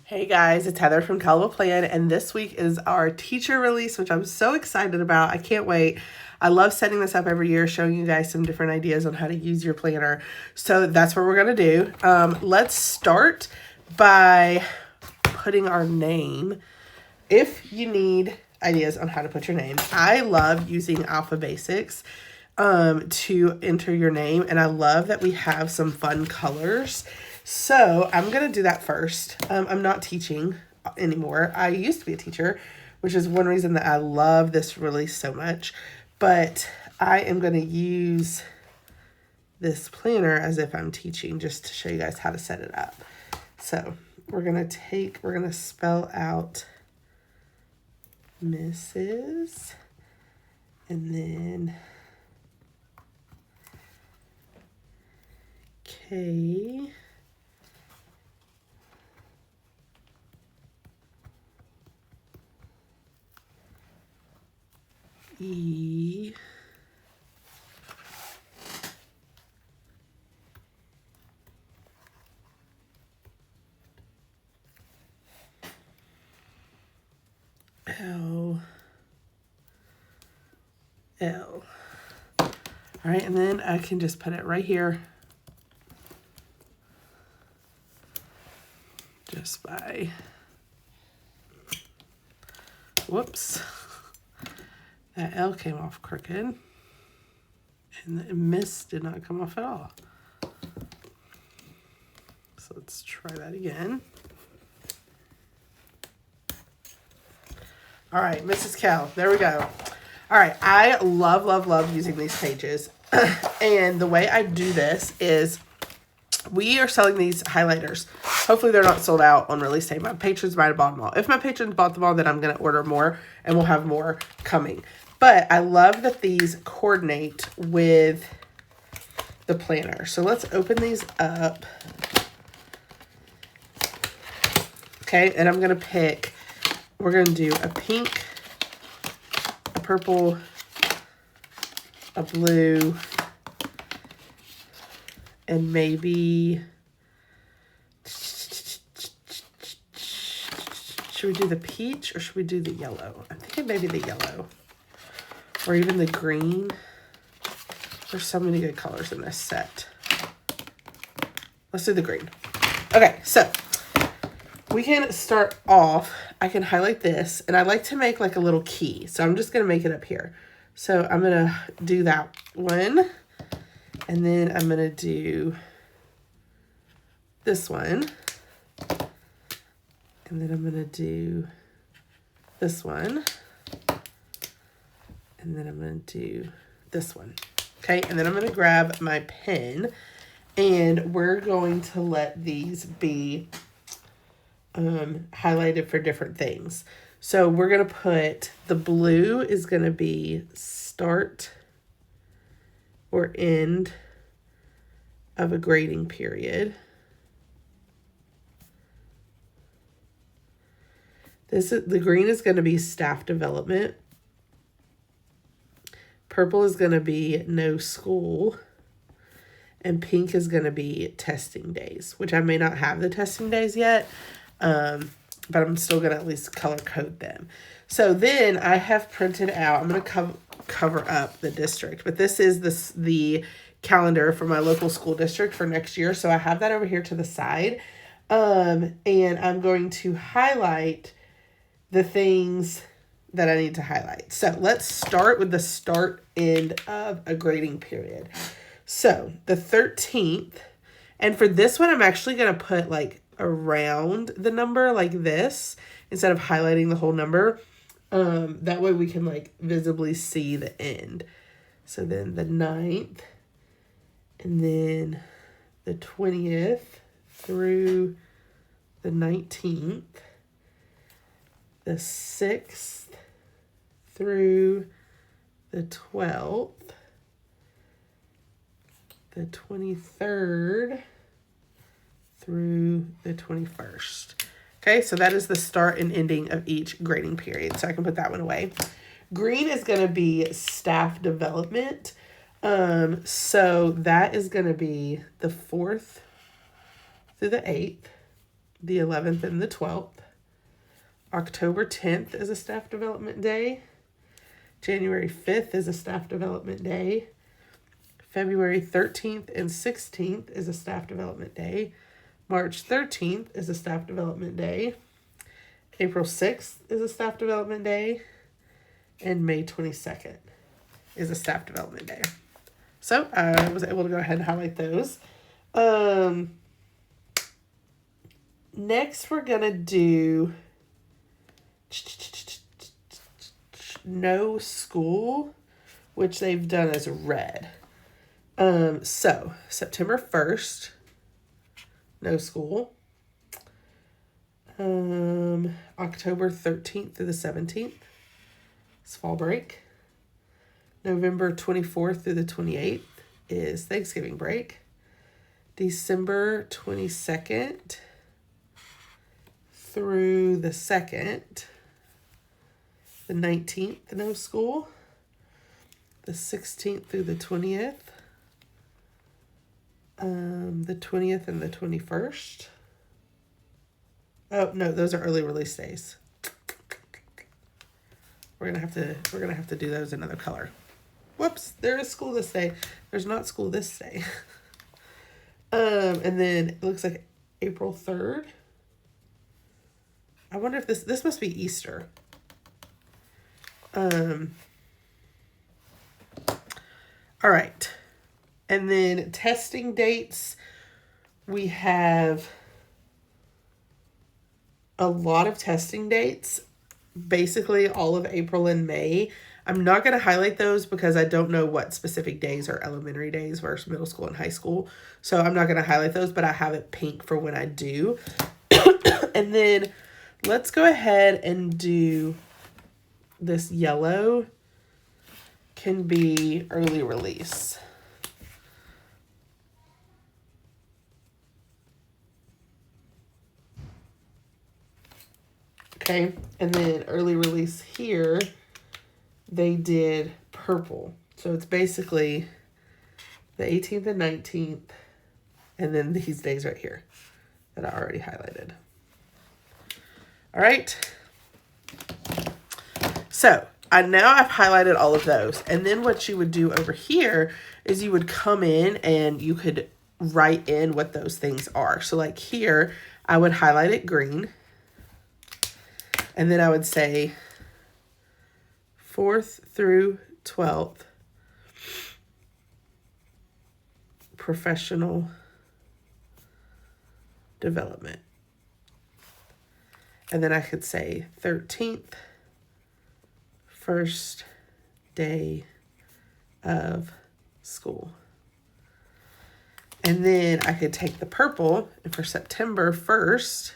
Hey guys, it's Heather from Kell Plan, and this week is our teacher release, which I'm so excited about. I can't wait. I love setting this up every year, showing you guys some different ideas on how to use your planner. So that's what we're going to do. Let's start by putting our name. If you need ideas on how to put your name, I love using Alpha Basics to enter your name, and I love that we have some fun colors. So I'm going to do that first. I'm not teaching anymore. I used to be a teacher, which is one reason that I love this release so much. But I am going to use this planner as if I'm teaching, just to show you guys how to set it up. So we're going to spell out Mrs. and then K. E. L. L. All right, and then I can just put it right here. Just by, whoops. That L came off crooked, and the miss did not come off at all. So let's try that again. All right, Mrs. Kell, there we go. All right, I love, love, love using these pages. And the way I do this is we are selling these highlighters. Hopefully they're not sold out on release day. My patrons might have bought them all. If my patrons bought them all, then I'm going to order more, and we'll have more coming. But I love that these coordinate with the planner. So let's open these up. Okay, and I'm going to pick, we're going to do a pink, a purple, a blue, and maybe, should we do the peach or should we do the yellow? I think it may be the yellow. Or even the green. There's so many good colors in this set. Let's do the green. Okay, so we can start off. I can highlight this, and I like to make like a little key. So I'm just going to make it up here. So I'm going to do that one. And then I'm going to do this one. And then I'm going to do this one. And then I'm going to do this one. Okay, and then I'm going to grab my pen, and we're going to let these be highlighted for different things. So we're going to put, the blue is going to be start or end of a grading period. The green is going to be staff development. Purple is going to be no school. And pink is going to be testing days, which I may not have the testing days yet, but I'm still going to at least color code them. So then I have printed out, I'm going to cover up the district, but this is the calendar for my local school district for next year. So I have that over here to the side, and I'm going to highlight the things that I need to highlight. So let's start with the start end of a grading period. So the 13th, and for this one, I'm actually going to put like around the number like this instead of highlighting the whole number. That way we can like visibly see the end. So then the 9th, and then the 20th through the 19th, the 6th through the 12th, the 23rd through the 21st. Okay, so that is the start and ending of each grading period. So I can put that one away. Green is going to be staff development. So that is going to be the 4th through the 8th. the 11th, and the 12th. October 10th is a staff development day. January 5th is a staff development day. February 13th and 16th is a staff development day. March 13th is a staff development day. April 6th is a staff development day. And May 22nd is a staff development day. So I was able to go ahead and highlight those. Next, we're going to do no school, which they've done as red. So September 1st, no school. October 13th through the 17th is fall break. November 24th through the 28th is Thanksgiving break. December 22nd through the 2nd. The 19th, no school. The 16th through the 20th. The 20th and the 21st. Oh, no, those are early release days. We're gonna have to do those another color. Whoops, there is school this day. There's not school this day. And then it looks like April 3rd. I wonder if this must be Easter. All right. And then testing dates, we have a lot of testing dates, basically all of April and May. I'm not going to highlight those because I don't know what specific days are elementary days versus middle school and high school. So I'm not going to highlight those, but I have it pink for when I do. And then let's go ahead and do this yellow can be early release. Okay, and then early release here, they did purple. So it's basically the 18th and 19th, and then these days right here that I already highlighted. All right. So now I've highlighted all of those. And then what you would do over here is you would come in and you could write in what those things are. So like here, I would highlight it green. And then I would say 4th through 12th, professional development. And then I could say 13th, first day of school. And then I could take the purple, and for September 1st,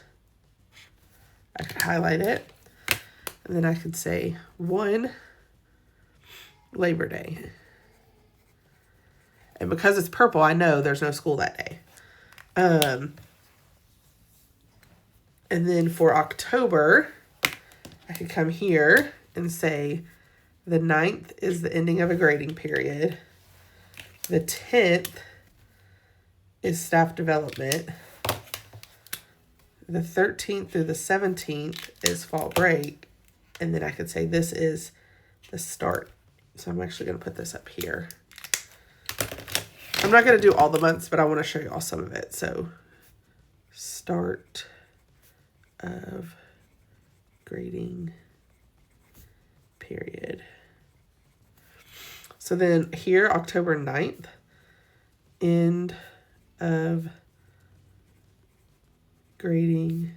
I could highlight it. And then I could say 1 Labor Day. And because it's purple, I know there's no school that day. And then for October, I could come here and say the 9th is the ending of a grading period. The 10th is staff development. The 13th through the 17th is fall break. And then I could say this is the start. So I'm actually going to put this up here. I'm not going to do all the months, but I want to show you all some of it. So start of grading period. So then here, October 9th, end of grading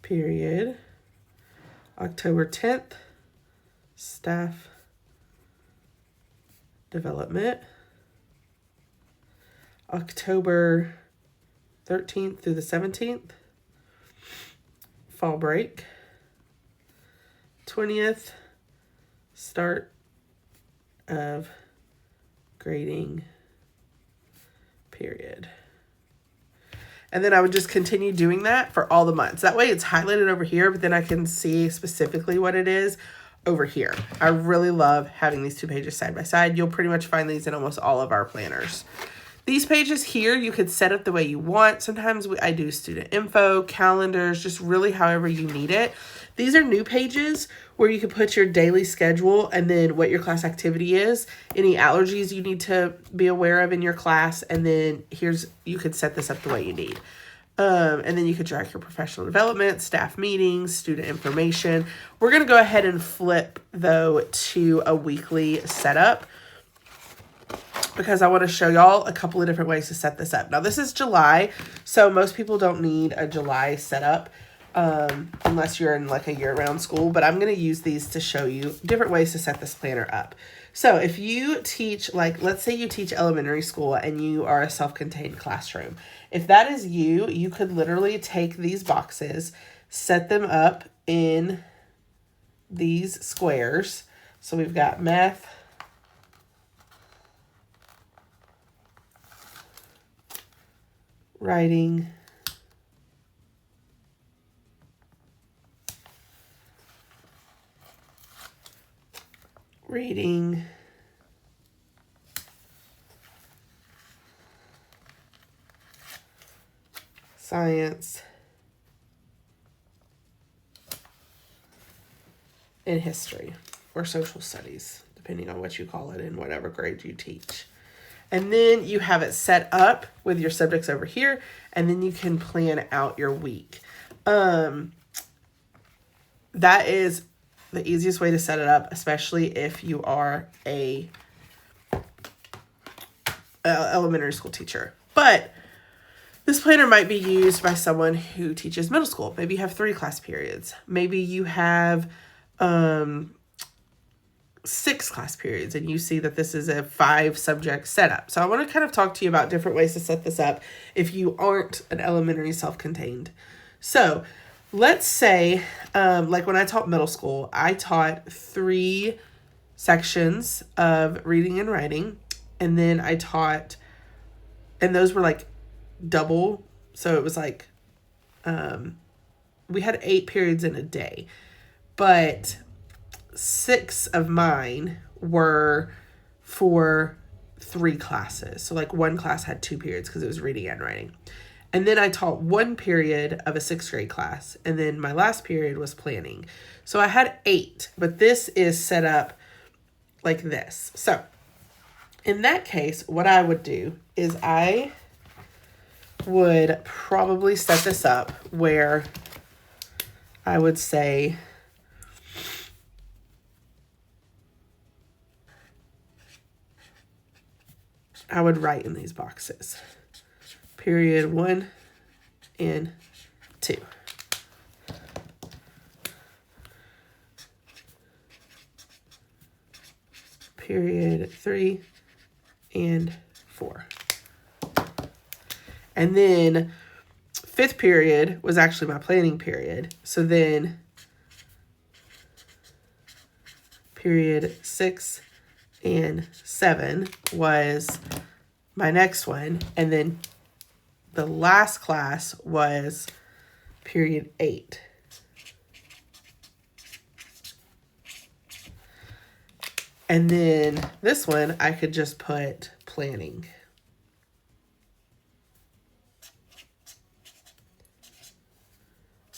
period. October 10th, staff development. October 13th through the 17th, fall break. 20th, start of grading period. And then I would just continue doing that for all the months. That way it's highlighted over here, but then I can see specifically what it is over here. I really love having these two pages side by side. You'll pretty much find these in almost all of our planners. These pages here, you could set up the way you want. Sometimes I do student info, calendars, just really however you need it. These are new pages where you can put your daily schedule and then what your class activity is, any allergies you need to be aware of in your class, and then you could set this up the way you need. And then you could track your professional development, staff meetings, student information. We're going to go ahead and flip, though, to a weekly setup because I want to show y'all a couple of different ways to set this up. Now, this is July, so most people don't need a July setup unless you're in like a year-round school, but I'm going to use these to show you different ways to set this planner up. So if you teach, like, let's say you teach elementary school and you are a self-contained classroom. If that is you, you could literally take these boxes, set them up in these squares. So we've got math, writing, reading, science, and history, or social studies, depending on what you call it in whatever grade you teach. And then you have it set up with your subjects over here, and then you can plan out your week. That is the easiest way to set it up, especially if you are a elementary school teacher. But this planner might be used by someone who teaches middle school. Maybe you have 3 class periods. Maybe you have 6 class periods and you see that this is a 5 subject setup. So I want to kind of talk to you about different ways to set this up if you aren't an elementary self-contained. So let's say, like when I taught middle school, I taught 3 sections of reading and writing. And then I taught, and those were like double. So it was like, we had 8 periods in a day, but 6 of mine were for 3 classes. So like one class had 2 periods because it was reading and writing. And then I taught 1 period of a 6th grade class. And then my last period was planning. So I had 8, but this is set up like this. So in that case, what I would do is I would probably set this up where I would say I would write in these boxes. Period 1 and 2. Period 3 and 4. And then 5th period was actually my planning period. So then period 6 and 7 was my next one. And then the last class was period 8. And then this one, I could just put planning.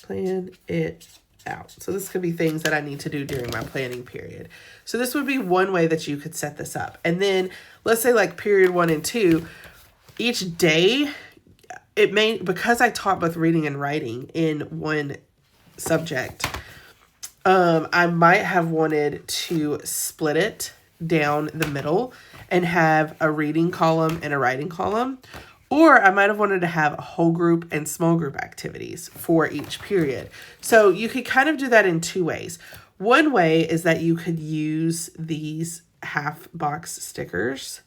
Plan it out. So this could be things that I need to do during my planning period. So this would be one way that you could set this up. And then let's say like period 1 and 2, each day, it may, because I taught both reading and writing in one subject, I might have wanted to split it down the middle and have a reading column and a writing column. Or I might have wanted to have a whole group and small group activities for each period. So you could kind of do that in 2 ways. One way is that you could use these half box stickers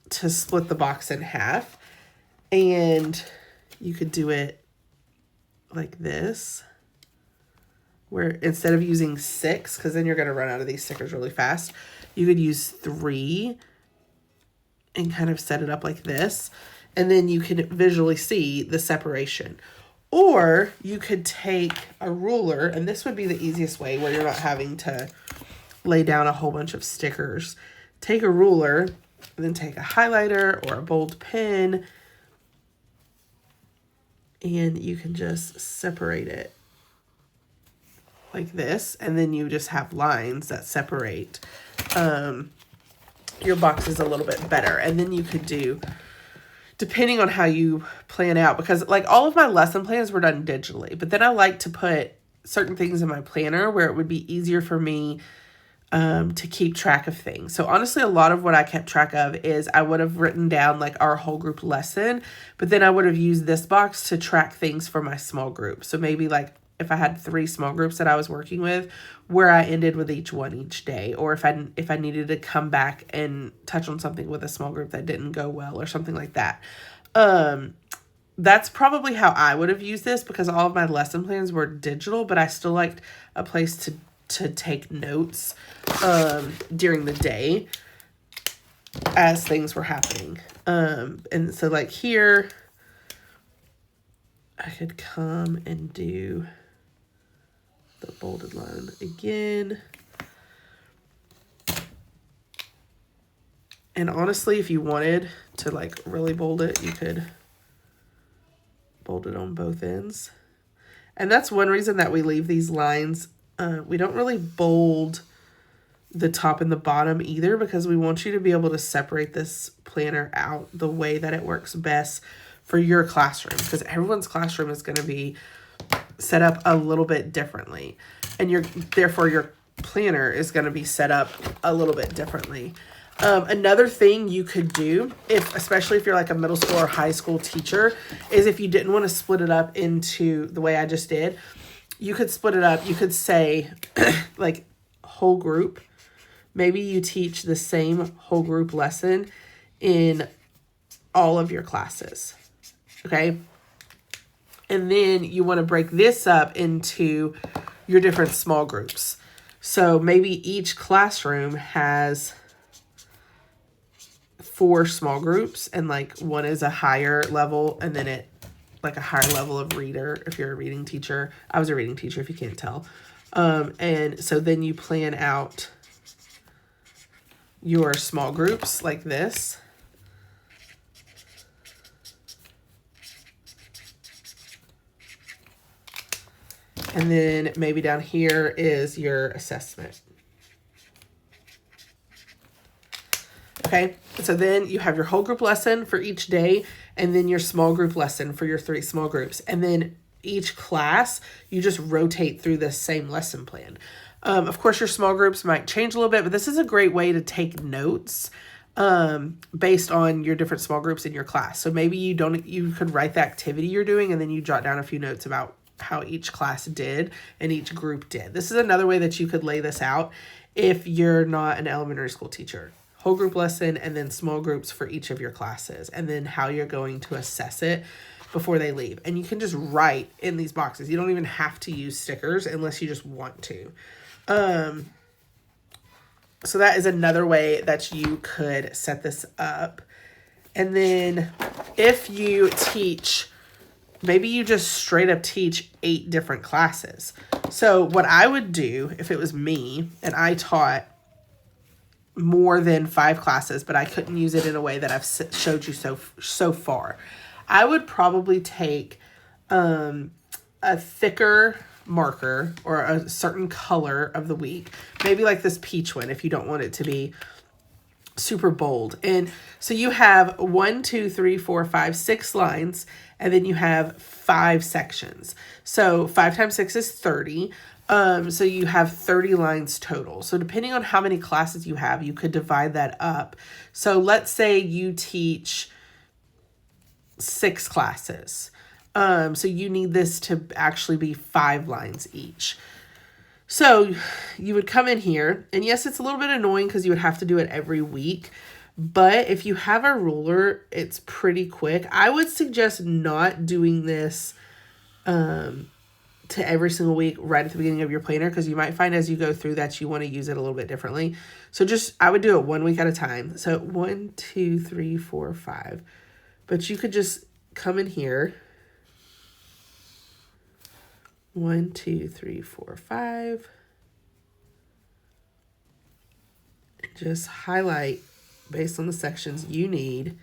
to split the box in half. And you could do it like this, where instead of using 6, because then you're going to run out of these stickers really fast, you could use 3 and kind of set it up like this. And then you can visually see the separation. Or you could take a ruler, and this would be the easiest way where you're not having to lay down a whole bunch of stickers. Take a ruler And then take a highlighter or a bold pen, and you can just separate it like this, and then you just have lines that separate your boxes a little bit better. And then you could do, depending on how you plan out, because like all of my lesson plans were done digitally, but then I like to put certain things in my planner where it would be easier for me to keep track of things. So honestly, a lot of what I kept track of is I would have written down like our whole group lesson, but then I would have used this box to track things for my small group. So maybe like if I had 3 small groups that I was working with, where I ended with each one each day, or if I needed to come back and touch on something with a small group that didn't go well or something like that. That's probably how I would have used this, because all of my lesson plans were digital, but I still liked a place to take notes during the day as things were happening. And so like here, I could come and do the bolded line again. And honestly, if you wanted to like really bold it, you could bold it on both ends. And that's one reason that we leave these lines. We don't really bold the top and the bottom either, because we want you to be able to separate this planner out the way that it works best for your classroom, because everyone's classroom is going to be set up a little bit differently, and therefore your planner is going to be set up a little bit differently. Another thing you could do, especially if you're like a middle school or high school teacher, is if you didn't want to split it up into the way I just did, you could split it up. You could say like whole group. Maybe you teach the same whole group lesson in all of your classes. Okay. And then you want to break this up into your different small groups. So maybe each classroom has 4 small groups, and like one is a higher level, and then it like a higher level of reader if you're a reading teacher. I was a reading teacher, if you can't tell. And so then you plan out your small groups like this. And then maybe down here is your assessment. Okay, so then you have your whole group lesson for each day, and then your small group lesson for your 3 small groups. And then each class, you just rotate through the same lesson plan. Of course, your small groups might change a little bit, but this is a great way to take notes based on your different small groups in your class. So maybe you could write the activity you're doing, and then you jot down a few notes about how each class did and each group did. This is another way that you could lay this out if you're not an elementary school teacher. Whole group lesson, and then small groups for each of your classes, and then how you're going to assess it before they leave. And you can just write in these boxes. You don't even have to use stickers unless you just want to. So that is another way that you could set this up. And then if you teach, maybe you just straight up teach 8 different classes. So what I would do if it was me and I taught more than 5 classes, but I couldn't use it in a way that I've showed you so far, I would probably take a thicker marker or a certain color of the week, maybe like this peach one if you don't want it to be super bold. And so you have 1, 2, 3, 4, 5, 6 lines, and then you have 5 sections. So 5 times 6 is 30. So you have 30 lines total. So depending on how many classes you have, you could divide that up. So let's say you teach 6 classes. So you need this to actually be 5 lines each. So you would come in here, and yes, it's a little bit annoying because you would have to do it every week. But if you have a ruler, it's pretty quick. I would suggest not doing this to every single week right at the beginning of your planner, because you might find as you go through that you want to use it a little bit differently. So I would do it 1 week at a time. So 1, 2, 3, 4, 5. But you could just come in here. 1, 2, 3, 4, 5. And just highlight based on the sections you need.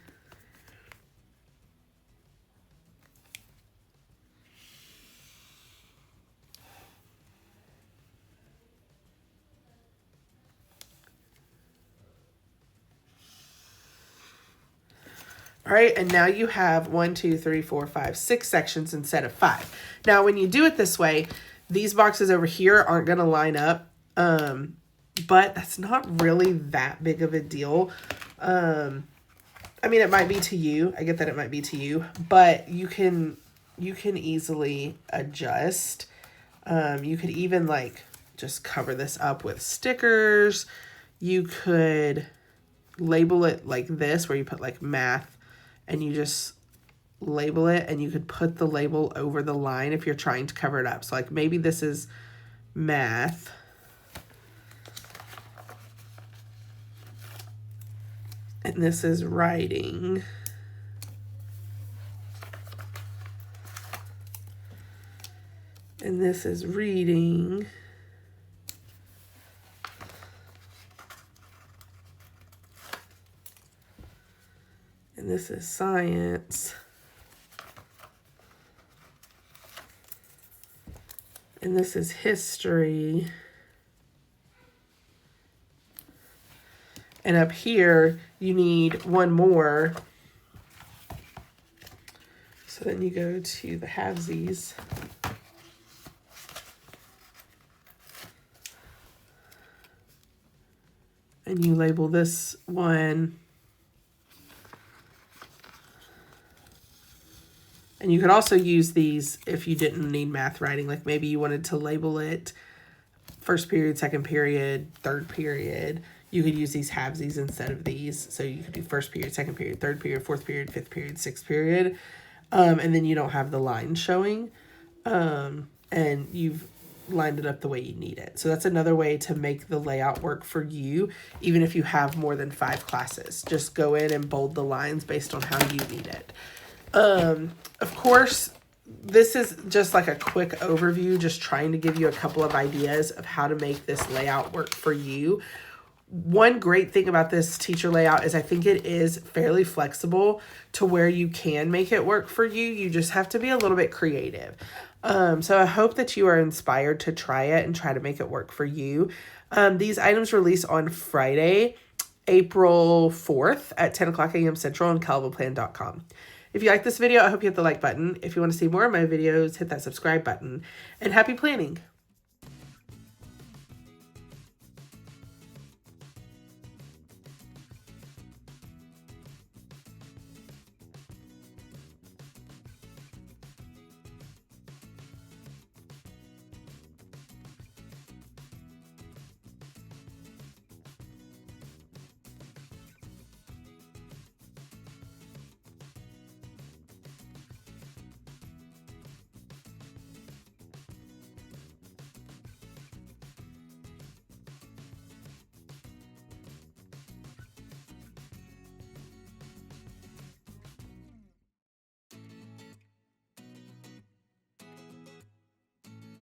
All right, and now you have 1, 2, 3, 4, 5, 6 sections instead of 5. Now, when you do it this way, these boxes over here aren't going to line up, but that's not really that big of a deal. I mean, it might be to you. I get that it might be to you, but you can easily adjust. You could even like just cover this up with stickers. You could label it like this, where you put like math, and you just label it, and you could put the label over the line if you're trying to cover it up. So like maybe this is math. And this is writing. And this is reading. And this is science. And this is history. And up here, you need one more. So then you go to the halvesies. And you label this one. And you could also use these if you didn't need math writing. Like maybe you wanted to label it first period, second period, third period. You could use these halvesies instead of these. So you could do first period, second period, third period, fourth period, fifth period, sixth period. And then you don't have the line showing. And you've lined it up the way you need it. So that's another way to make the layout work for you, even if you have more than 5 classes. Just go in and bold the lines based on how you need it. Of course, this is just like a quick overview, just trying to give you a couple of ideas of how to make this layout work for you. One great thing about this teacher layout is I think it is fairly flexible to where you can make it work for you. You just have to be a little bit creative. So I hope that you are inspired to try it and try to make it work for you. These items release on Friday, April 4th at 10 o'clock a.m. Central on kellblvd.com. If you like this video, I hope you hit the like button. If you want to see more of my videos, hit that subscribe button. And happy planning!